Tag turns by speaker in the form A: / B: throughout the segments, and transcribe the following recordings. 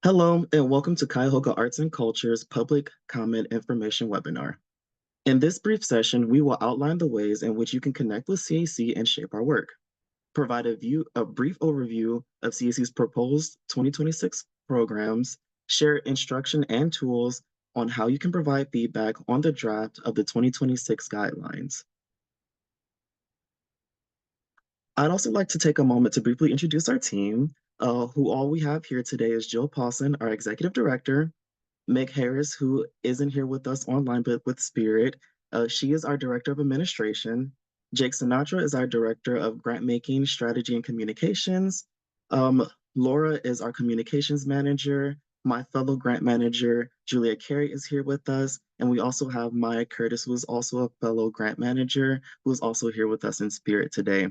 A: Hello, and welcome to Cuyahoga Arts and Culture's Public Comment Information Webinar. In this brief session, we will outline the ways in which you can connect with CAC and shape our work, provide a brief overview of CAC's proposed 2026 programs, share instruction and tools on how you can provide feedback on the draft of the 2026 guidelines. I'd also like to take a moment to briefly introduce our team, who all we have here today is Jill Paulson, our Executive Director, Meg Harris, who isn't here with us online, but with Spirit. She is our Director of Administration. Jake Sinatra is our Director of Grant Making, Strategy, and Communications. Laura is our Communications Manager. My fellow grant manager, Julia Carey, is here with us. And we also have Maya Curtis, who is also a fellow grant manager, who is also here with us in Spirit today.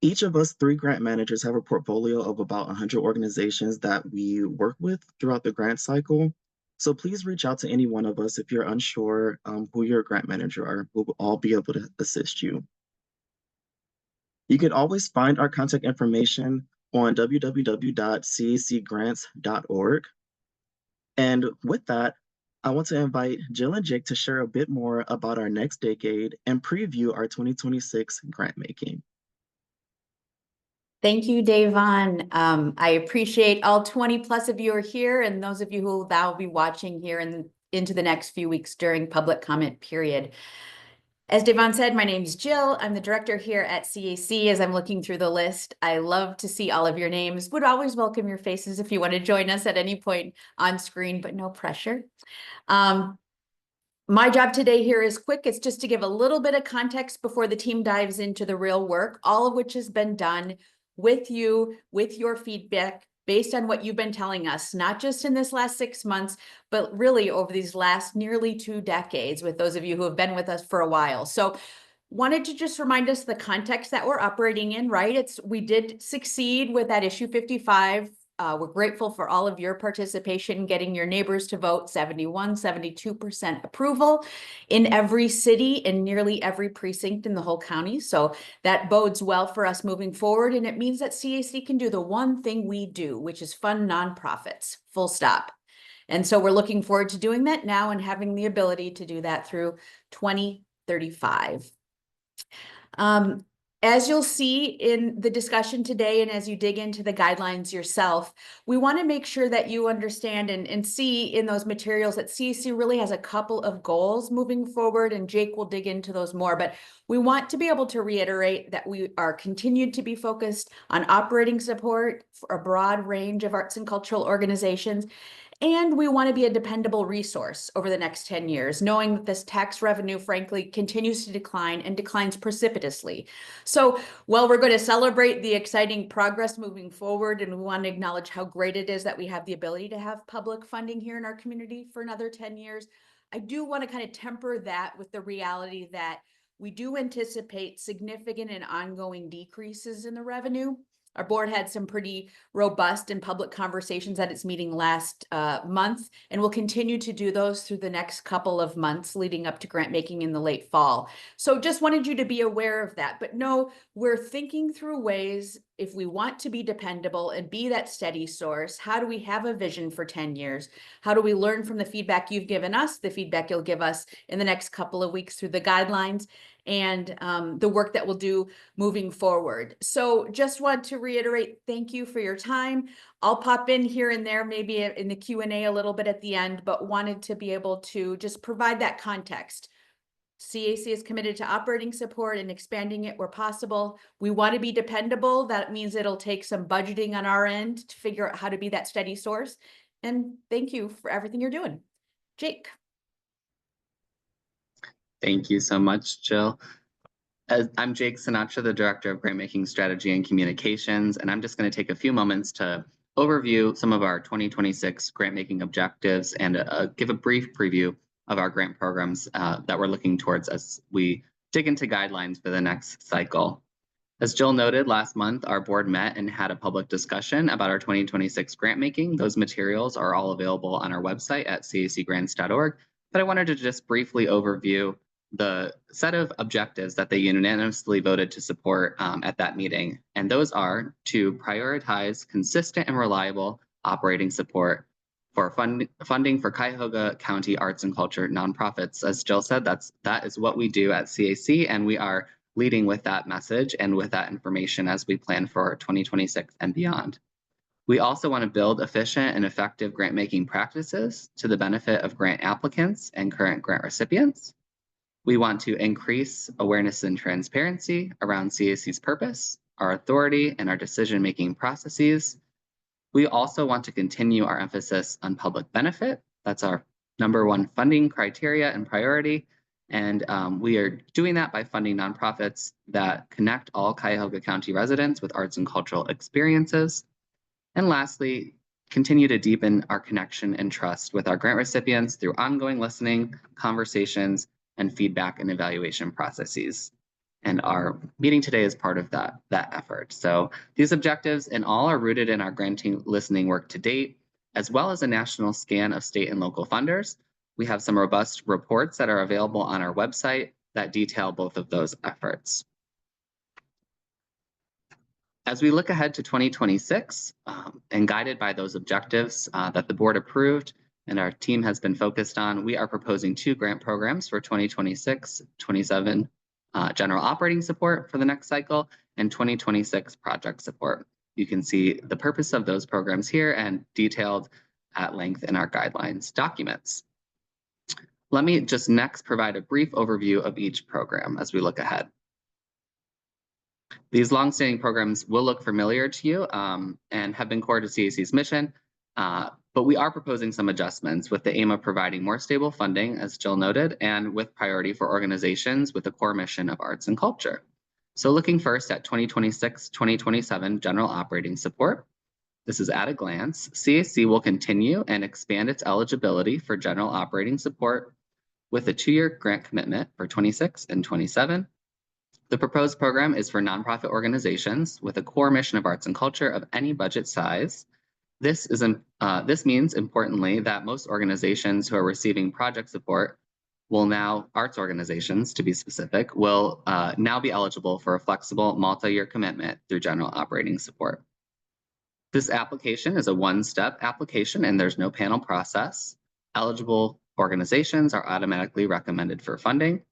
A: Each of us three grant managers have a portfolio of about 100 organizations that we work with throughout the grant cycle. So please reach out to any one of us if you're unsure who your grant manager are. We'll all be able to assist you. You can always find our contact information on www.cacgrants.org. And with that, I want to invite Jill and Jake to share a bit more about our next decade and preview our 2026 grant making.
B: Thank you, Davon. I appreciate all 20 plus of you are here and those of you who will now be watching here and into the next few weeks during public comment period. As Davon said, my name is Jill. I'm the director here at CAC. As I'm looking through the list, I love to see all of your names. Would always welcome your faces if you want to join us at any point on screen, but no pressure. My job today here is quick. It's just to give a little bit of context before the team dives into the real work, all of which has been done with you, with your feedback, based on what you've been telling us, not just in this last 6 months, but really over these last nearly 2 decades with those of you who have been with us for a while. So wanted to just remind us the context that we're operating in, right? We did succeed with that issue 55. We're grateful for all of your participation, getting your neighbors to vote 71, 72% approval in every city, in nearly every precinct in the whole county. So that bodes well for us moving forward. And it means that CAC can do the one thing we do, which is fund nonprofits, full stop. And so we're looking forward to doing that now and having the ability to do that through 2035. As you'll see in the discussion today, and as you dig into the guidelines yourself, we want to make sure that you understand and see in those materials that CAC really has a couple of goals moving forward, and Jake will dig into those more. But we want to be able to reiterate that we are continued to be focused on operating support for a broad range of arts and cultural organizations. And we want to be a dependable resource over the next 10 years, knowing that this tax revenue, frankly, continues to decline and declines precipitously. So while we're going to celebrate the exciting progress moving forward, and we want to acknowledge how great it is that we have the ability to have public funding here in our community for another 10 years, I do want to kind of temper that with the reality that we do anticipate significant and ongoing decreases in the revenue. Our board had some pretty robust and public conversations at its meeting last month, and we'll continue to do those through the next couple of months leading up to grant making in the late fall. So just wanted you to be aware of that. But no, we're thinking through ways, if we want to be dependable and be that steady source, how do we have a vision for 10 years? How do we learn from the feedback you've given us, the feedback you'll give us in the next couple of weeks through the guidelines, and the work that we'll do moving forward. So just want to reiterate, thank you for your time. I'll pop in here and there, maybe in the Q&A a little bit at the end, but wanted to be able to just provide that context. CAC is committed to operating support and expanding it where possible. We want to be dependable. That means it'll take some budgeting on our end to figure out how to be that steady source. And thank you for everything you're doing. Jake.
C: Thank you so much, Jill. I'm Jake Sinatra, the Director of Grant Making Strategy and Communications, and I'm just going to take a few moments to overview some of our 2026 grant making objectives and give a brief preview of our grant programs that we're looking towards as we dig into guidelines for the next cycle. As Jill noted, last month, our board met and had a public discussion about our 2026 grant making. Those materials are all available on our website at cacgrants.org, but I wanted to just briefly overview the set of objectives that they unanimously voted to support at that meeting. And those are to prioritize consistent and reliable operating support for funding for Cuyahoga County arts and culture nonprofits. As Jill said, that is what we do at CAC, and we are leading with that message and with that information as we plan for 2026 and beyond. We also want to build efficient and effective grant-making practices to the benefit of grant applicants and current grant recipients. We want to increase awareness and transparency around CAC's purpose, our authority, and our decision-making processes. We also want to continue our emphasis on public benefit. That's our #1 funding criteria and priority. And we are doing that by funding nonprofits that connect all Cuyahoga County residents with arts and cultural experiences. And lastly, continue to deepen our connection and trust with our grant recipients through ongoing listening, conversations, and feedback and evaluation processes. And our meeting today is part of that effort. So these objectives in all are rooted in our granting listening work to date, as well as a national scan of state and local funders. We have some robust reports that are available on our website that detail both of those efforts. As we look ahead to 2026 and guided by those objectives that the board approved and our team has been focused on, we are proposing 2 grant programs for 2026-27 general operating support for the next cycle and 2026 project support. You can see the purpose of those programs here and detailed at length in our guidelines documents. Let me just next provide a brief overview of each program as we look ahead. These longstanding programs will look familiar to you and have been core to CAC's mission, but we are proposing some adjustments with the aim of providing more stable funding, as Jill noted, and with priority for organizations with a core mission of arts and culture. So looking first at 2026-2027 general operating support, this is at a glance. CAC will continue and expand its eligibility for general operating support with a 2-year grant commitment for 26 and 27. The proposed program is for nonprofit organizations with a core mission of arts and culture of any budget size. This means, importantly, that most organizations who are receiving project support will now, arts organizations to be specific, will now be eligible for a flexible multi-year commitment through general operating support. This application is a one-step application and there's no panel process. Eligible organizations are automatically recommended for funding.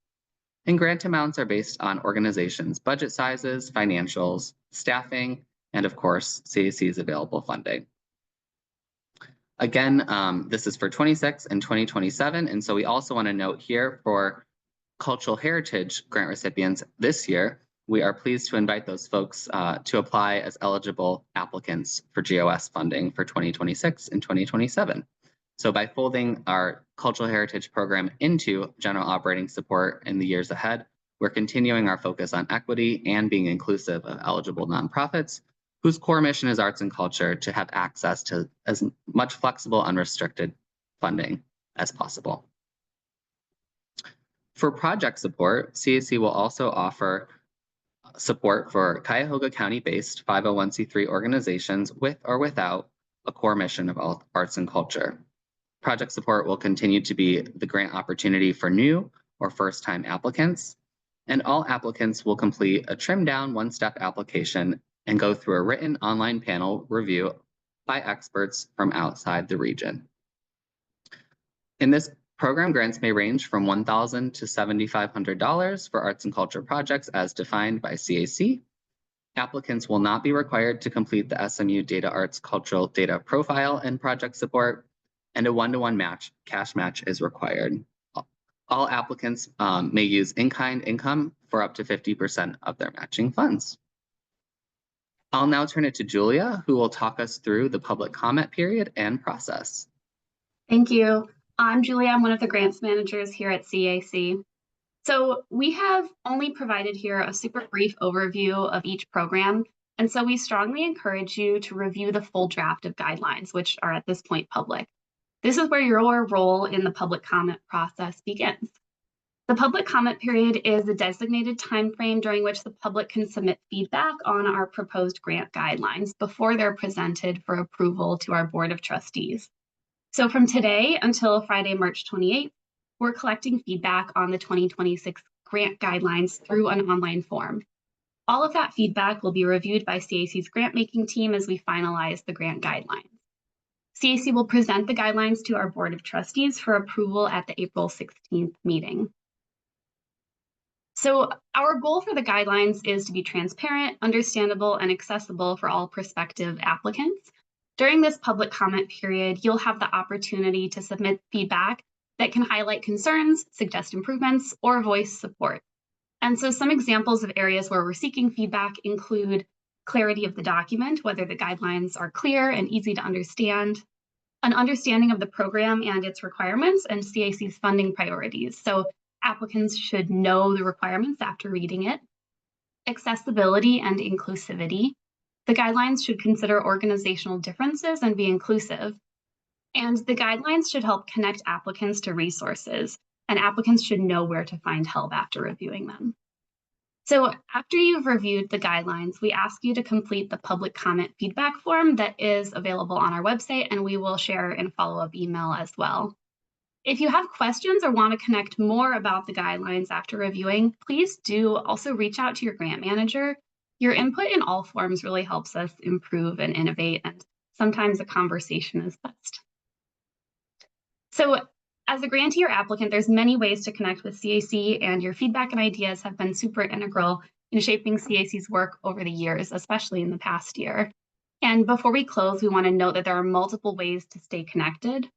C: And grant amounts are based on organizations' budget sizes, financials, staffing, and of course, CAC's available funding. Again, this is for 26 and 2027. And so we also want to note here for cultural heritage grant recipients this year, we are pleased to invite those folks to apply as eligible applicants for GOS funding for 2026 and 2027. So by folding our cultural heritage program into general operating support in the years ahead, we're continuing our focus on equity and being inclusive of eligible nonprofits whose core mission is arts and culture to have access to as much flexible, unrestricted funding as possible. For project support, CAC will also offer support for Cuyahoga County-based 501c3 organizations with or without a core mission of arts and culture. Project support will continue to be the grant opportunity for new or first-time applicants, and all applicants will complete a trimmed-down one-step application and go through a written online panel review by experts from outside the region. In this program, grants may range from $1,000 to $7,500 for arts and culture projects as defined by CAC. Applicants will not be required to complete the SMU Data Arts Cultural Data Profile and project support, and a 1-to-1 cash match is required. All applicants may use in-kind income for up to 50% of their matching funds. I'll now turn it to Julia, who will talk us through the public comment period and process.
D: Thank you. I'm Julia. I'm one of the grants managers here at CAC. So we have only provided here a super brief overview of each program. And so we strongly encourage you to review the full draft of guidelines, which are at this point public. This is where your role in the public comment process begins. The public comment period is a designated timeframe during which the public can submit feedback on our proposed grant guidelines before they're presented for approval to our Board of Trustees. So from today until Friday, March 28th, we're collecting feedback on the 2026 grant guidelines through an online form. All of that feedback will be reviewed by CAC's grant making team as we finalize the grant guidelines. CAC will present the guidelines to our Board of Trustees for approval at the April 16th meeting. So our goal for the guidelines is to be transparent, understandable, and accessible for all prospective applicants. During this public comment period, you'll have the opportunity to submit feedback that can highlight concerns, suggest improvements, or voice support. And so some examples of areas where we're seeking feedback include clarity of the document, whether the guidelines are clear and easy to understand, an understanding of the program and its requirements and CAC's funding priorities. So applicants should know the requirements after reading it. Accessibility and inclusivity. The guidelines should consider organizational differences and be inclusive. And the guidelines should help connect applicants to resources, and applicants should know where to find help after reviewing them. So after you've reviewed the guidelines, we ask you to complete the public comment feedback form that is available on our website, and we will share in a follow-up email as well. If you have questions or want to connect more about the guidelines after reviewing, please do also reach out to your grant manager. Your input in all forms really helps us improve and innovate, and sometimes a conversation is best. So as a grantee or applicant, there's many ways to connect with CAC, and your feedback and ideas have been super integral in shaping CAC's work over the years, especially in the past year. And before we close, we want to note that there are multiple ways to stay connected.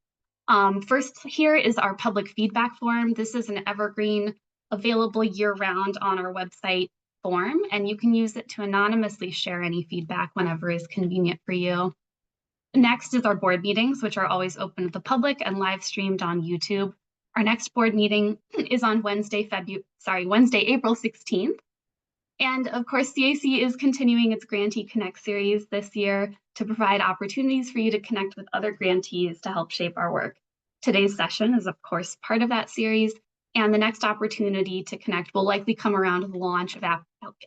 D: First, here is our public feedback form. This is an evergreen, available year-round on our website form, and you can use it to anonymously share any feedback whenever is convenient for you. Next is our board meetings, which are always open to the public and live streamed on YouTube. Our next board meeting is on Wednesday, April 16th. And of course, CAC is continuing its Grantee Connect series this year to provide opportunities for you to connect with other grantees to help shape our work. Today's session is, of course, part of that series, and the next opportunity to connect will likely come around the launch of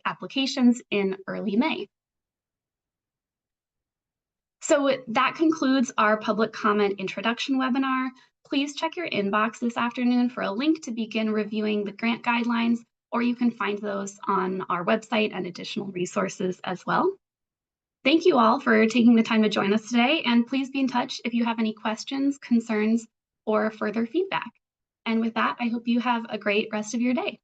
D: applications in early May. So that concludes our public comment introduction webinar. Please check your inbox this afternoon for a link to begin reviewing the grant guidelines, or you can find those on our website and additional resources as well. Thank you all for taking the time to join us today, and please be in touch if you have any questions, concerns, or further feedback. And with that, I hope you have a great rest of your day.